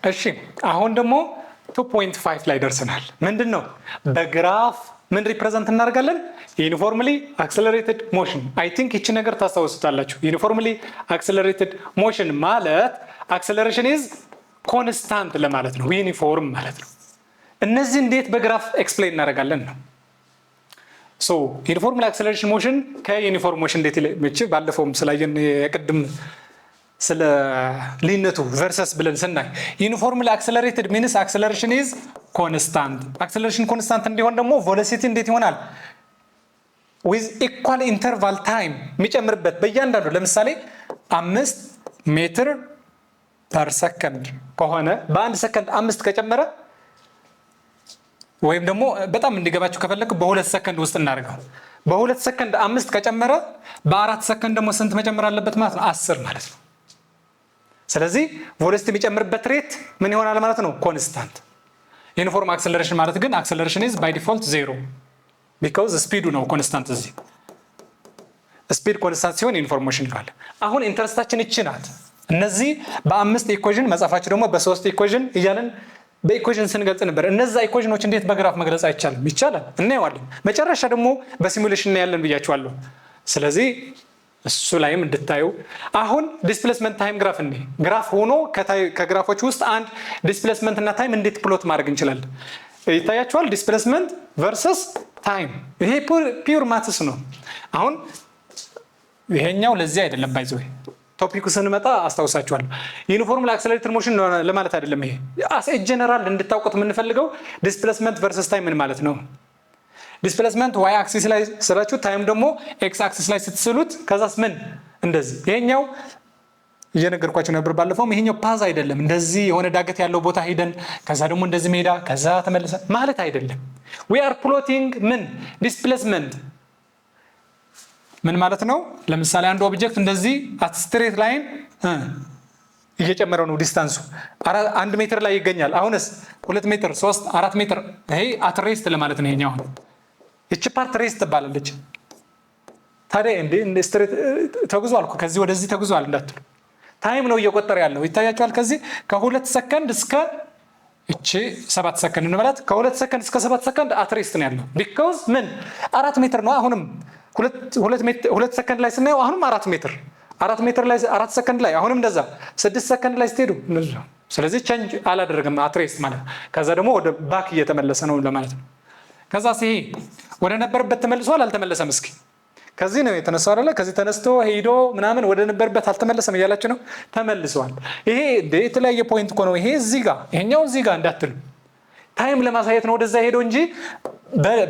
እሺ አሁን ደግሞ 2.5 ላይ ደርሰናል። ምንድነው በግራፍ ምን ሪፕሬዘንት እናደርጋለን? ዩኒፎርምሊ አክሰለሬትድ ሞሽን። አይ ቲንክ እቺ ነገር ታስታውሱታላችሁ። ዩኒፎርምሊ አክሰለሬትድ ሞሽን ማለት አክሰለሬሽን ኢዝ ኮንስታንት ለማለት ነው፣ ዩኒፎርም ማለት ነው። እነዚህ እንዴት በግራፍ ኤክስፕሌን እናደርጋለን ነው። ሶ ዩኒፎርምሊ አክሰለሬሽን ሞሽን ከዩኒፎርም ሞሽን እንዴት ይለያል? ባለፈውም ስላየን የቅድም ስለ ልዩነቱ ቨርሰስ ብለን ስናይ ዩኒፎርምሊ አክሰለሬትድ ሚንስ አክሰለሬሽን ኢዝ ኮንስታንት። አክሰለሬሽን ኮንስታንት እንዲሆን ደግሞ ቬሎሲቲ እንዴት ይሆናል? ዊዝ ኢኳል ኢንተርቫል ታይም የሚጨምርበት በእያንዳንዱ ለምሳሌ 5 ሜትር ፐር ሰከንድ ከሆነ በአንድ ሰከንድ 5 ከጨመረ ወይም ደግሞ በጣም እንዲገባችሁ ከፈለክ በ2 ሰከንድ ውስጥ እናደርገው። በ2 ሰከንድ 5 ከጨመረ በ4 ሰከንድ ደግሞ ስንት መጨመር አለበት ማለት ነው? 10 ማለት ነው። ስለዚህ ቬሎሲቲ የሚጨምርበት ሬት ምን ይሆናል ማለት ነው? ኮንስታንት። ዩኒፎርም አክሰለሬሽን ማለት ግን አክሰለሬሽን ኢዝ ባይ ዲፎልት 0 ቢኮዝ ስፒዱ ነው ኮንስታንት። እዚህ ስፒድ ኮንስታንት ሲሆን ዩኒፎርም ሞሽን ይባላል። አሁን ኢንተረስታችን እቺ ናት። እነዚህ በ5 ኢኩዌሽን መጻፋችሁ ደግሞ በ3 ኢኩዌሽን እያለን በኢኩዌሽን ስንገልጽ ነበር። እነዛ ኢኩዌሽኖች እንዴት በግራፍ መግለጽ አይቻልም? ይቻላል፣ እናየዋለን። መጨረሻ ደግሞ በሲሙሌሽን እናያለን ብያችኋለሁ። ስለዚህ እሱ ላይም እንድታዩ አሁን ዲስፕሌስመንት ታይም ግራፍ እንዴ ግራፍ ሆኖ ከግራፎች ውስጥ አንድ ዲስፕሌስመንት እና ታይም እንዴት ፕሎት ማድረግ እንችላለን? ይታያችኋል። ዲስፕሌስመንት ቨርሰስ ታይም። ይሄ ፒውር ማትስ ነው። አሁን ይሄኛው ለዚህ አይደለም ባይዘው ቶፒኩ ስንመጣ አስታውሳችኋለሁ። ዩኒፎርም አክሰለሬትድ ሞሽን ለማለት አይደለም። ይሄ አስ ጀነራል እንድታውቁት የምንፈልገው ዲስፕሌስመንት ቨርሰስ ታይም ምን ማለት ነው። ዲስፕሌስመንት ዋይ አክሲስ ላይ ስላችሁ ታይም ደግሞ ኤክስ አክሲስ ላይ ስትስሉት ከዛስ ምን እንደዚህ። ይሄኛው እየነገርኳችሁ ነበር ባለፈውም። ይሄኛው ፓዝ አይደለም። እንደዚህ የሆነ ዳገት ያለው ቦታ ሄደን ከዛ ደግሞ እንደዚህ ሜዳ ከዛ ተመልሰን ማለት አይደለም። we are plotting ምን ዲስፕሌስመንት ምን ማለት ነው? ለምሳሌ አንድ ኦብጀክት እንደዚህ አት ስትሬት ላይን እየጨመረው ነው ዲስታንሱ 1 ሜትር ላይ ይገኛል። አሁንስ 2 ሜትር 3 4 ሜትር። ይሄ አት ሬስት ለማለት ነው። ይሄኛው እቺ ፓርት ሬስት ትባላለች። ታዲያ እንደ ስትሬት ተጉዟል እኮ ከዚህ ወደዚህ ተጉዟል እንዳትሉ፣ ታይም ነው እየቆጠረ ያለው። ይታያችኋል። ከዚህ ከ2 ሰከንድ እስከ እቺ 7 ሰከንድ እንበላት። ከ2 ሰከንድ እስከ 7 ሰከንድ አት ሬስት ነው ያለው። ቢኮዝ ምን 4 ሜትር ነው። አሁንም 2 ሰከንድ ላይ ስናየው አሁንም 4 ሜትር 4 ሜትር ላይ 4 ሰከንድ ላይ አሁንም እንደዛ 6 ሰከንድ ላይ ስትሄዱ እንደዛ። ስለዚህ ቼንጅ አላደረገም አትሬስት ማለት። ከዛ ደግሞ ወደ ባክ እየተመለሰ ነው ለማለት ነው። ከዛ ሲሄ ወደ ነበርበት ተመልሷል አልተመለሰም? እስኪ ከዚህ ነው የተነሳው አይደለ? ከዚህ ተነስቶ ሄዶ ምናምን ወደ ነበርበት አልተመለሰም እያላችሁ ነው። ተመልሷል። ይሄ የተለያየ ፖይንት እኮ ነው። ይሄ እዚህ ጋር ይሄኛው እዚህ ጋር እንዳትሉ፣ ታይም ለማሳየት ነው ወደዛ ሄዶ እንጂ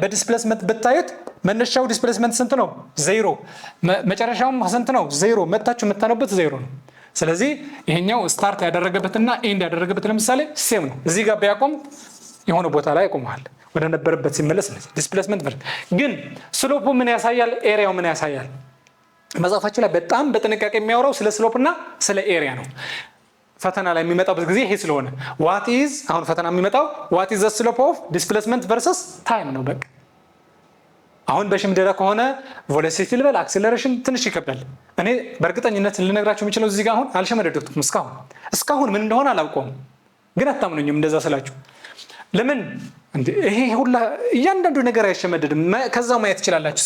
በዲስፕሌስመንት ብታዩት መነሻው ዲስፕሌስመንት ስንት ነው? 0። መጨረሻውም ስንት ነው? 0። መታችሁ የምታነቡት 0 ነው። ስለዚህ ይሄኛው ስታርት ያደረገበትና ኤንድ ያደረገበት ለምሳሌ ሴም ነው። እዚህ ጋር ቢያቆም የሆነ ቦታ ላይ ያቆማል፣ ወደ ነበረበት ሲመለስ ነው ዲስፕሌስመንት። ግን ስሎፑ ምን ያሳያል? ኤሪያው ምን ያሳያል? መጽሐፋችሁ ላይ በጣም በጥንቃቄ የሚያወራው ስለ ስሎፕ እና ስለ ኤሪያ ነው። ፈተና ላይ የሚመጣበት ጊዜ ይሄ ስለሆነ ዋት ኢዝ አሁን ፈተና የሚመጣው ዋት ኢዝ ዘ ስሎፕ ኦፍ ዲስፕሌስመንት ቨርሰስ ታይም ነው። በቃ አሁን በሽምደዳ ከሆነ ቬሎሲቲ ልበል አክሰለሬሽን ትንሽ ይከብዳል። እኔ በእርግጠኝነት ልነግራችሁ የምችለው እዚህ ጋር አሁን አልሸመደድኩትም። እስካሁን ምን እንደሆነ አላውቀውም፣ ግን አታምኑኝም እንደዛ ስላችሁ። ለምን ይሄ ሁላ እያንዳንዱ ነገር አይሸመደድም። ከዛው ማየት ትችላላችሁ።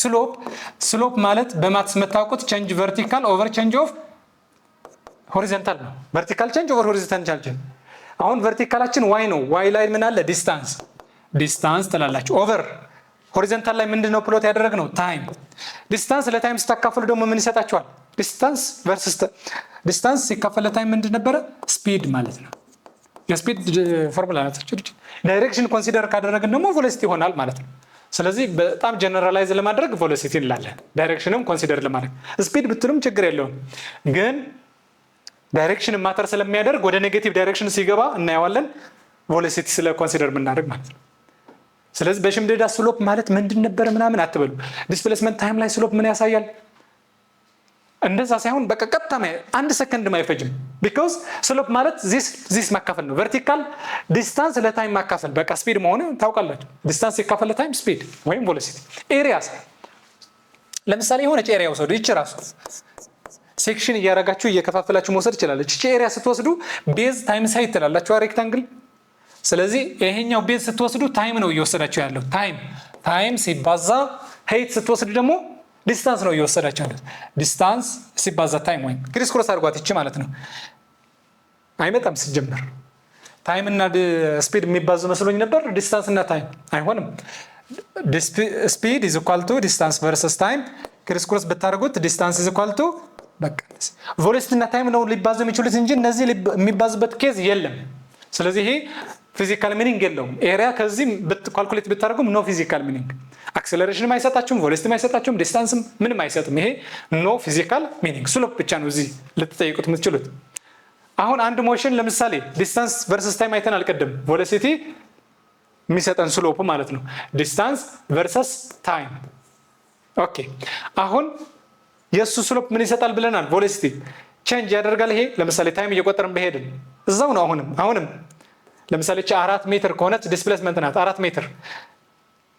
ስሎፕ ማለት በማትስ መታወቁት ቼንጅ ቨርቲካል ኦቨር ቼንጅ ኦፍ ሆሪዞንታል ነው። ቨርቲካል ቼንጅ ኦቨር ሆሪዞንታል ቼንጅ። አሁን ቨርቲካላችን ዋይ ነው። ዋይ ላይ ምን አለ? ዲስታንስ ትላላችሁ። ኦቨር ሆሪዞንታል ላይ ምንድነው ፕሎት ያደረግነው? ታይም። ዲስታንስ ለታይም ስታካፍሉ ደግሞ ምን ይሰጣችኋል? ዲስታንስ ቨርሰስ ዲስታንስ ሲካፈል ለታይም ምንድን ነበረ? ስፒድ ማለት ነው። የስፒድ ፎርሙላ ናት። ዳይሬክሽን ኮንሲደር ካደረግን ደግሞ ቬሎሲቲ ይሆናል ማለት ነው። ስለዚህ በጣም ጀነራላይዝ ለማድረግ ቬሎሲቲ እንላለን፣ ዳይሬክሽንም ኮንሲደር ለማድረግ። ስፒድ ብትሉም ችግር የለውም፣ ግን ዳይሬክሽን ማተር ስለሚያደርግ ወደ ኔጌቲቭ ዳይሬክሽን ሲገባ እናየዋለን፣ ቬሎሲቲ ስለ ኮንሲደር የምናደርግ ማለት ነው። ስለዚህ በሽምደዳ ስሎፕ ማለት ምንድን ነበር ምናምን አትበሉ። ዲስፕሌስመንት ታይም ላይ ስሎፕ ምን ያሳያል? እንደዛ ሳይሆን በቃ ቀጥታ 1 ሰከንድ አይፈጅም። ቢኮዝ ስሎፕ ማለት ዚስ ማካፈል ነው። ቨርቲካል ዲስታንስ ለታይም ማካፈል፣ በቃ ስፒድ መሆኑ ታውቃላችሁ። ዲስታንስ ሲካፈል ለታይም ስፒድ ወይም ቬሎሲቲ። ኤሪያስ ለምሳሌ የሆነች ኤሪያ ወሰዱ። ይች ራሱ ሴክሽን እያረጋችሁ እየከፋፈላችሁ መውሰድ ይችላል። እቺ ኤሪያ ስትወስዱ ቤዝ ታይምስ ሃይት ትላላችሁ ሬክታንግል። ስለዚህ ይሄኛው ቤዝ ስትወስዱ ታይም ነው እየወሰዳችሁ ያለው ታይም ሲባዛ ሃይት ስትወስዱ ደግሞ ዲስታንስ ነው እየወሰዳችሁ ያለው ዲስታንስ ሲባዛ ታይም ወይም ክሪስ ክሮስ አድርጓት እቺ ማለት ነው። አይመጣም ሲጀመር ታይም እና ስፒድ የሚባዙ መስሎኝ ነበር። ዲስታንስ እና ታይም አይሆንም። ስፒድ ኢዝ ኢኳል ቱ ዲስታንስ ቨርሰስ ታይም ክሪስ ክሮስ ብታደርጉት ዲስታንስ ኢዝ ኢኳል ቱ በቃ ቬሎሲቲ እና ታይም ነው ሊባዙ የሚችሉት እንጂ እነዚህ የሚባዙበት ኬዝ የለም። ስለዚህ ይሄ ፊዚካል ሚኒንግ የለውም። ኤሪያ ከዚህ ካልኩሌት ብታደርጉም ኖ ፊዚካል ሚኒንግ። አክሰለሬሽንም አይሰጣችሁም፣ ቬሎሲቲም አይሰጣችሁም፣ ዲስታንስም ምንም አይሰጥም። ይሄ ኖ ፊዚካል ሚኒንግ። ስሎፕ ብቻ ነው እዚህ ልትጠይቁት የምትችሉት። አሁን አንድ ሞሽን ለምሳሌ ዲስታንስ ቨርሰስ ታይም አይተን አልቀድም። ቬሎሲቲ የሚሰጠን ስሎፕ ማለት ነው። ዲስታንስ ቨርሰስ ታይም ኦኬ። አሁን የሱ ስሎፕ ምን ይሰጣል ብለናል? ቬሎሲቲ ቼንጅ ያደርጋል። ይሄ ለምሳሌ ታይም እየቆጠርን በሄድን እዛው ነው። አሁንም ለምሳሌ 4 ሜትር ከሆነች ዲስፕሌስመንት ናት 4 ሜትር።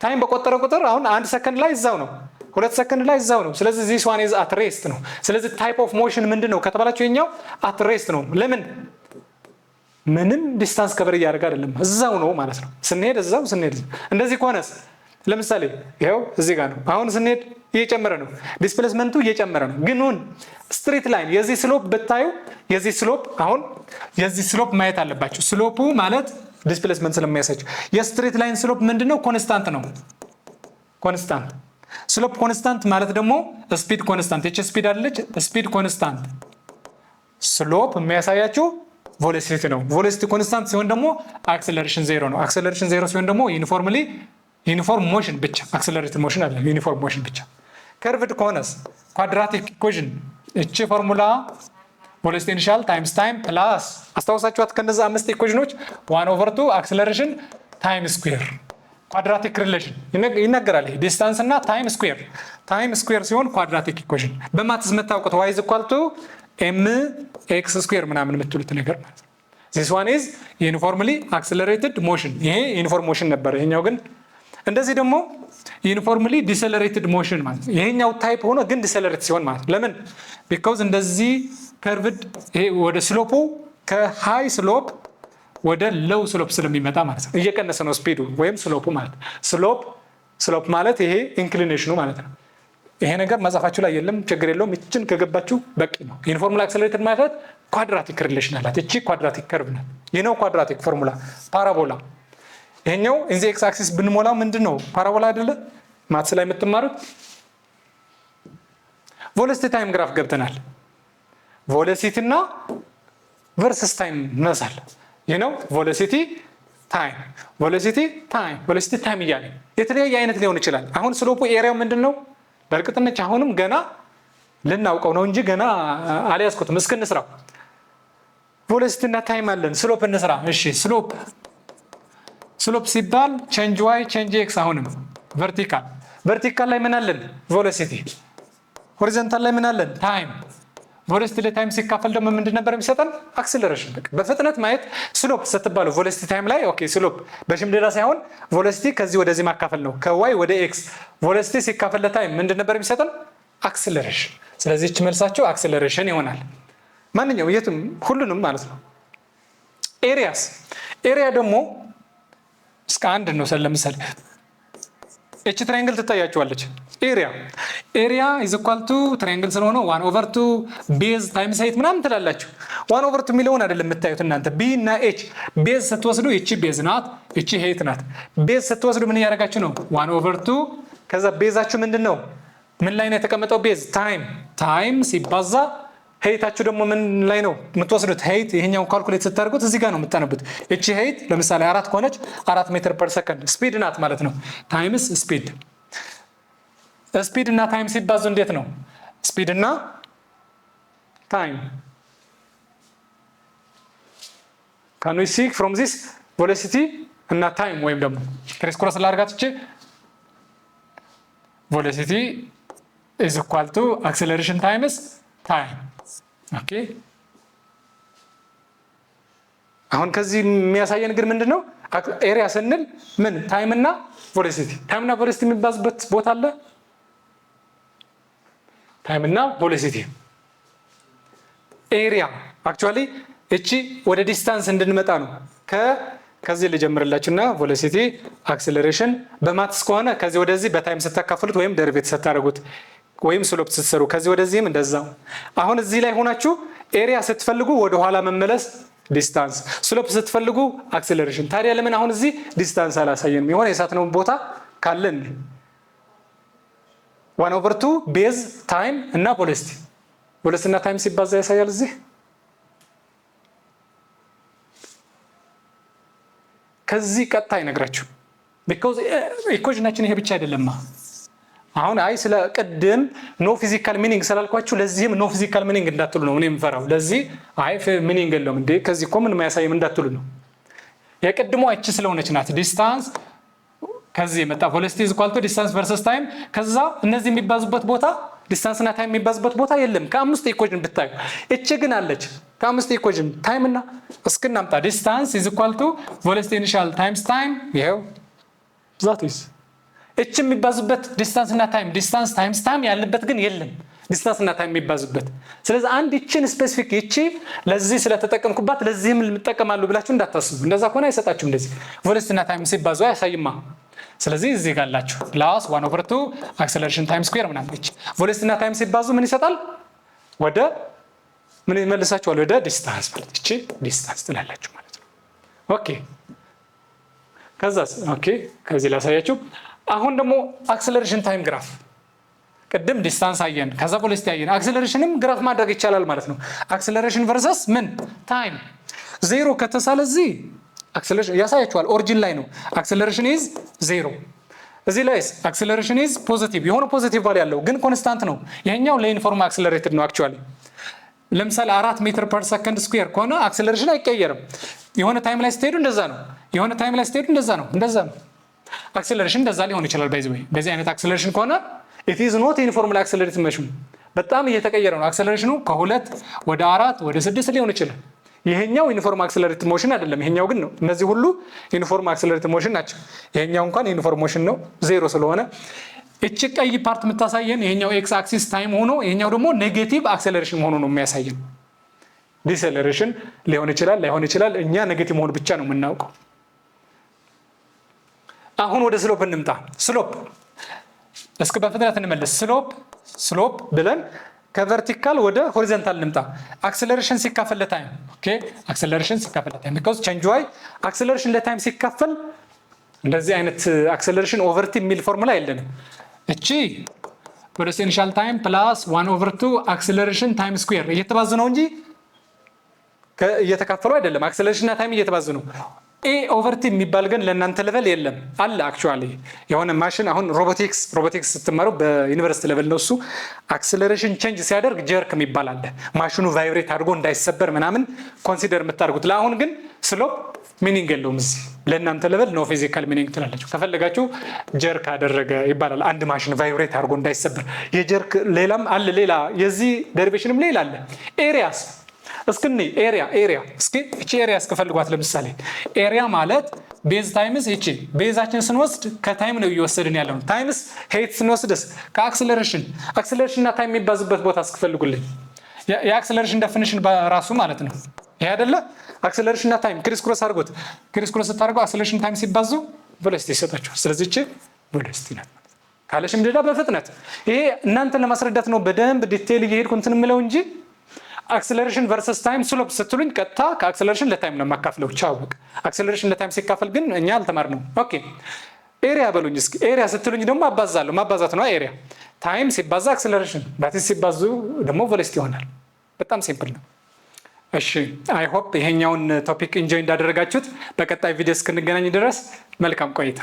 ታይም በቆጠረ ቁጥር አሁን 1 ሰከንድ ላይ እዛው ነው፣ 2 ሰከንድ ላይ እዛው ነው። ስለዚህ this one is at rest ነው። ስለዚህ ታይፕ ኦፍ ሞሽን ምንድነው ከተባላችሁ የኛው at rest ነው። ለምን? ምንም ዲስታንስ ከበር እያደረገ አይደለም፣ እዛው ነው ማለት ነው። ስንሄድ እዛው ስንሄድ እንደዚህ ከሆነስ ለምሳሌ ይሄው እዚህ ጋር ነው። አሁን ስንሄድ እየጨመረ ነው፣ ዲስፕሌስመንቱ እየጨመረ ነው። ግን ስትሬት ላይን የዚህ ስሎፕ ብታዩ የዚህ ስሎፕ ማየት አለባችሁ። ስሎፑ ማለት ዲስፕሌስመንት ስለሚያሳችሁ የስትሬት ላይን ስሎፕ ምንድነው? ኮንስታንት ነው። ኮንስታንት ስሎፕ ኮንስታንት ማለት ደግሞ ስፒድ ኮንስታንት። እቺ ስፒድ አይደለች፣ ስፒድ ኮንስታንት። ስሎፕ የሚያሳያችሁ ቬሎሲቲ ነው። ቬሎሲቲ ኮንስታንት ሲሆን ደግሞ አክሰለሬሽን ዜሮ ነው። አክሰለሬሽን ዜሮ ሲሆን ደግሞ ዩኒፎርም ሞሽን ብቻ። አክሰለሬትድ ሞሽን አይደለም፣ ዩኒፎርም ሞሽን ብቻ። ከርቭድ ከሆነስ ኳድራቲክ ኢኩዌሽን። እቺ ፎርሙላ ቬሎሲቲ ኢኒሻል ታይምስ ታይም ፕላስ አስታውሳችኋት ከነዛ 5 ኢኩዌሽኖች 1/2 አክሰለሬሽን ታይም ስኩዌር ኳድራቲክ ሪሌሽን ይነገራል። ይሄ ዲስታንስ እና ታይም ስኩዌር ሲሆን ኳድራቲክ ኢኩዌሽን። በማትስ መታወቁት y mx ስኩዌር ምናምን የምትሉት ነገር ማለት ነው። this one is uniformly accelerated motion። ይሄ ዩኒፎርም ሞሽን ነበር። ይሄኛው ግን እንደዚህ ደግሞ ዩኒፎርምሊ ዲሰለሬትድ ሞሽን ማለት ነው። ይሄኛው ታይፕ ሆኖ ግን ዲሰለሬት ሲሆን ማለት ለምን? ቢኮዝ እንደዚህ ከርቭድ ይሄ ወደ ስሎፑ ከሃይ ስሎፕ ወደ ሎው ስሎፕ ስለሚመጣ ማለት ነው። እየቀነሰ ነው ስፒዱ ወይም ስሎፑ ማለት ስሎፕ ማለት ይሄ ኢንክሊኔሽኑ ማለት ነው። ይሄ ነገር መጻፋችሁ ላይ የለም፣ ችግር የለውም። እቺን ከገባችሁ በቂ ነው። ዩኒፎርምሊ አክሰለሬትድ ማለት ኳድራቲክ ሪሌሽን አላት። እቺ ኳድራቲክ ከርቭ ናት። ይሄ ነው ኳድራቲክ ፎርሙላ። ፓራቦላ ይሄኛው ኢንዚ ኤክስ አክሲስ ብንሞላው ምንድነው? ፓራቦላ አይደለ? ማትስ ላይ የምትማሩት ቬሎሲቲ ታይም ግራፍ ገብተናል። ቬሎሲቲ እና ቨርሰስ ታይም መሳል ይሄ ነው። ቬሎሲቲ ታይም እያለ የተለያየ አይነት ሊሆን ይችላል። አሁን ስሎፑ ኤሪያው ምንድነው? በእርግጥነች አሁንም ገና ልናውቀው ነው እንጂ ገና አልያዝኩትም። እስኪ እንስራው። ቬሎሲቲ እና ታይም አለን። ስሎፕ እንስራ። እሺ ስሎፕ ሲባል ቼንጅ ዋይ ቼንጅ ኤክስ። አሁንም ቨርቲካል ላይ ምን አለን? ቬሎሲቲ። ሆሪዞንታል ላይ ምን አለን? ታይም። ቬሎሲቲ ለታይም ሲካፈል ደግሞ ምንድን ነበር የሚሰጠን? አክሰለሬሽን። በፍጥነት ማየት ስሎፕ ስትባሉ ቬሎሲቲ ታይም ላይ ኦኬ። ስሎፕ በሽምደዳ ሳይሆን ቬሎሲቲ ከዚህ ወደዚህ ማካፈል ነው፣ ከዋይ ወደ ኤክስ። ቬሎሲቲ ሲካፈል ለታይም ምንድን ነበር የሚሰጠን? አክሰለሬሽን። ስለዚህ እች መልሳቸው አክሰለሬሽን ይሆናል። ማንኛውም የትም ሁሉንም ማለት ነው። ኤሪያ ደግሞ እስከ አንድ ነው። ለምሳሌ እቺ ትራያንግል ትታያችኋለች። ኤሪያ ኢዝ ኢኳል ቱ ትራያንግል ስለሆነ 1/2 ቤዝ ታይምስ ሃይት ምናምን ትላላችሁ። 1/2 የሚለውን አይደለም የምታዩት እናንተ። ቢ እና ኤች ቤዝ ስትወስዱ እቺ ቤዝ ናት፣ እቺ ሃይት ናት። ቤዝ ስትወስዱ ምን እያደረጋችሁ ነው? 1/2 ከዛ ቤዛችሁ ምንድን ነው? ምን ላይ ነው የተቀመጠው? ቤዝ ታይም ሲባዛ ሄይታችሁ ደግሞ ምን ላይ ነው የምትወስዱት? ሄይት ይሄኛውን ካልኩሌት ስታደርጉት እዚህ ጋር ነው የምታነቡት። እቺ ሄይት ለምሳሌ 4 ከሆነች 4 ሜትር ፐር ሰከንድ ስፒድ ናት ማለት ነው። ታይምስ ስፒድ እና ታይም ሲባዙ እንዴት ነው? ስፒድ እና ታይም ካን ዊ ሲ ፍሮም ዚስ ቬሎሲቲ እና ታይም ወይም ደግሞ ክሪስ ክሮስ ላድርጋት። እቺ ቬሎሲቲ ኢዝ ኢኳል ቱ አክሰለሬሽን ታይምስ ታይም። ኦኬ አሁን ከዚህ የሚያሳየን ግን ምንድነው? ኤሪያ ስንል ምን ታይም እና ቬሎሲቲ የሚባዝበት ቦታ አለ። ታይም እና ቬሎሲቲ ኤሪያ አክቹዋሊ እቺ ወደ ዲስታንስ እንድንመጣ ነው። ከዚህ ልጀምርላችሁና ቬሎሲቲ አክሰለሬሽን በማትስ ከሆነ ከዚህ ወደዚህ በታይም ስታካፍሉት ወይም ደሪቬት ስታደርጉት ወይም ስሎፕ ስትሰሩ ከዚህ ወደዚህም እንደዛው። አሁን እዚህ ላይ ሆናችሁ ኤሪያ ስትፈልጉ ወደ ኋላ መመለስ ዲስታንስ፣ ስሎፕ ስትፈልጉ አክሰለሬሽን። ታዲያ ለምን አሁን እዚህ ዲስታንስ አላሳየንም? የሆነ የሳትነው ቦታ ካለን 1/2 ቤዝ ታይም እና ቬሎሲቲ እና ታይም ሲባዛ ያሳያል። እዚህ ከዚህ ቀጥታ ይነግራችሁ because ኢኩዌሽናችን ይሄ ብቻ አይደለም። አሁን አይ ስለ ቅድም ኖ ፊዚካል ሚኒንግ ስላልኳችሁ ለዚህም ኖ ፊዚካል ሚኒንግ እንዳትሉ ነው እኔ የምፈራው። ለዚህ አይ ሚኒንግ የለውም እንዴ ከዚህ እኮ ምንም አያሳይም እንዳትሉ ነው። የቅድሞ እቺ ስለሆነች ናት ዲስታንስ ከዚህ መጣ ቬሎሲቲ ኢዝ ኢኳል ቱ ዲስታንስ ቨርሰስ ታይም። ከዛ እነዚህ የሚባዙበት ቦታ ዲስታንስ እና ታይም የሚባዙበት ቦታ የለም። ከአምስት ኢኩዌሽን ብታዩ እቺ ግን አለች። ከአምስት ኢኩዌሽን ታይም እና እስክናምጣ ዲስታንስ ኢዝ ኢኳል ቱ ቬሎሲቲ ኢኒሻል ታይምስ ታይም ይሄው ዛት ኢዝ እቺ የሚባዙበት ዲስታንስ እና ታይም ዲስታንስ ታይምስ ታይም ያለበት ግን የለም ዲስታንስ እና ታይም የሚባዙበት። ስለዚህ አንድ እቺን ስፔሲፊክ እቺ ለዚህ ስለተጠቀምኩባት ለዚህም ልምጠቀማለሁ ብላችሁ እንዳታስቡ። እንደዛ ከሆነ አይሰጣችሁም። እንደዚህ ቬሎሲቲ እና ታይም ሲባዙ አያሳይማ። ስለዚህ እዚህ ጋር አላችሁ ፕላስ 1/2 አክሰለሬሽን ታይም ስኩዌር ምናምን። እቺ ቬሎሲቲ እና ታይም ሲባዙ ምን ይሰጣል? ወደ ምን ይመልሳችኋል? ወደ ዲስታንስ ማለት እቺ ዲስታንስ ትላላችሁ ማለት ነው። ኦኬ ከዛስ ኦኬ ከዚህ ላሳያችሁ። አሁን ደግሞ አክሰለሬሽን ታይም ግራፍ ቅድም ዲስታንስ አየን፣ ከዛ ቬሎሲቲ አየን። አክሰለሬሽንም ግራፍ ማድረግ ይቻላል ማለት ነው። አክሰለሬሽን ቨርሰስ ምን ታይም ዜሮ ከተሳለ እዚህ አክሰለሬሽን ያሳያችኋል። ኦሪጂን ላይ ነው አክሰለሬሽን ኢዝ ዜሮ። እዚህ ላይስ አክሰለሬሽን ኢዝ ፖዚቲቭ የሆነ ፖዚቲቭ ቫልዩ ያለው ግን ኮንስታንት ነው። ይሄኛው ለዩኒፎርም አክሰለሬትድ ነው። አክቹዋሊ ለምሳሌ 4 ሜትር ፐር ሰከንድ ስኩዌር ከሆነ አክሰለሬሽን አይቀየርም። የሆነ ታይም ላይ ስትሄዱ እንደዛ ነው። የሆነ ታይም ላይ ስትሄዱ እንደዛ ነው። አክሰለሬሽን እንደዛ ሊሆን ይችላል። በዚህ አይነት አክሰለሬሽን ከሆነ it is not uniformly accelerated motion በጣም እየተቀየረ ነው። አክሰለሬሽኑ ከ2 ወደ 4 ወደ 6 ሊሆን ይችላል። ይሄኛው ዩኒፎርም አክሰለሬትድ ሞሽን አይደለም፣ ይሄኛው ግን ነው። እነዚህ ሁሉ ዩኒፎርም አክሰለሬትድ ሞሽን ናቸው። ይሄኛው እንኳን ዩኒፎርም ሞሽን ነው ዜሮ ስለሆነ። እቺ ቀይ ፓርት የምታሳየን ይሄኛው ኤክስ አክሲስ ታይም ሆኖ ይሄኛው ደግሞ ኔጌቲቭ አክሰለሬሽን ሆኖ ነው የሚያሳየን። ዲሰለሬሽን ሊሆን ይችላል ላይሆን ይችላል። እኛ ኔጌቲቭ መሆኑ ብቻ ነው የምናውቀው። አሁን ወደ ስሎፕ እንምጣ። ስሎፕ እስከ በፍጥነት እንመለስ። ስሎፕ ብለን ከቨርቲካል ወደ ሆሪዞንታል እንምጣ። አክሰለሬሽን ሲካፈል ለታይም ኦኬ አክሰለሬሽን ሲካፈል ለታይም because change y አክሰለሬሽን ለታይም ሲካፈል እንደዚህ አይነት አክሰለሬሽን ኦቨር ቲ የሚል ፎርሙላ የለንም። እቺ ቬሎሲቲ ኢኒሻል ታይም ፕላስ 1/2 አክሰለሬሽን ታይም ስኩዌር እየተባዙ ነው እንጂ እየተካፈሉ አይደለም። አክሰለሬሽን እና ታይም እየተባዙ ነው። ኤ ኦቨር ቲ የሚባል ግን ለእናንተ ሌቨል የለም አለ። አክቹዋሊ የሆነ ማሽን አሁን ሮቦቲክስ ስትማሩ በዩኒቨርሲቲ ሌቨል ነው እሱ። አክሰለሬሽን ቼንጅ ሲያደርግ ጀርክ የሚባል አለ። ማሽኑ ቫይብሬት አድርጎ እንዳይሰበር ምናምን ኮንሲደር የምታደርጉት። ለአሁን ግን ስሎፕ ሚኒንግ የለውም እዚህ ለእናንተ ሌቨል ኖ ፊዚካል ሚኒንግ ትላላችሁ። ከፈለጋችሁ ጀርክ አደረገ ይባላል። አንድ ማሽን ቫይብሬት አድርጎ እንዳይሰበር የጀርክ ሌላም አለ። ሌላ የዚህ ደሪቬሽንም ሌላ አለ። ኤሪያስ እስኪ ኤሪያ እስኪ እቺ ኤሪያ እስከፈልጓት። ለምሳሌ ኤሪያ ማለት ቤዝ ታይምስ እቺ ቤዛችን ስንወስድ ከታይም ነው እየወሰድን ያለው። ታይምስ ሄት ስንወስድስ ከአክሰለሬሽን እና ታይም የሚባዙበት ቦታ እስከፈልጉልኝ። የአክሰለሬሽን ዴፊኒሽን በራሱ ማለት ነው ይሄ አይደለ? አክሰለሬሽን እና ታይም ክሪስ ክሮስ አድርጎት ስታደርገው አክሰለሬሽን ታይም ሲባዙ ቬሎሲቲ ይሰጣቸዋል። ስለዚህ እቺ ቬሎሲቲ ናት ካለሽ ምድዳ በፍጥነት። ይሄ እናንተን ለማስረዳት ነው በደንብ ዲቴይል እየሄድኩ እንትን የምለው እንጂ አክሰለሬሽን ቨርሰስ ታይም ስሎፕ ስትሉኝ ቀጥታ ከአክሰለሬሽን ለታይም ነው የማካፍለው። ቻው በቃ። አክሰለሬሽን ለታይም ሲካፈል ግን እኛ አልተማርነውም። ኦኬ ኤሪያ በሉኝ እስኪ። ኤሪያ ስትሉኝ ደግሞ አባዛለሁ። ማባዛት ነው ኤሪያ። ታይም ሲባዛ አክሰለሬሽን ዳትስ ሲባዙ ደግሞ ቬሎሲቲ ይሆናል። በጣም ሲምፕል ነው። እሺ አይ ሆፕ ይሄኛውን ቶፒክ ኢንጆይ እንዳደረጋችሁት። በቀጣይ ቪዲዮ እስክንገናኝ ድረስ መልካም ቆይታ።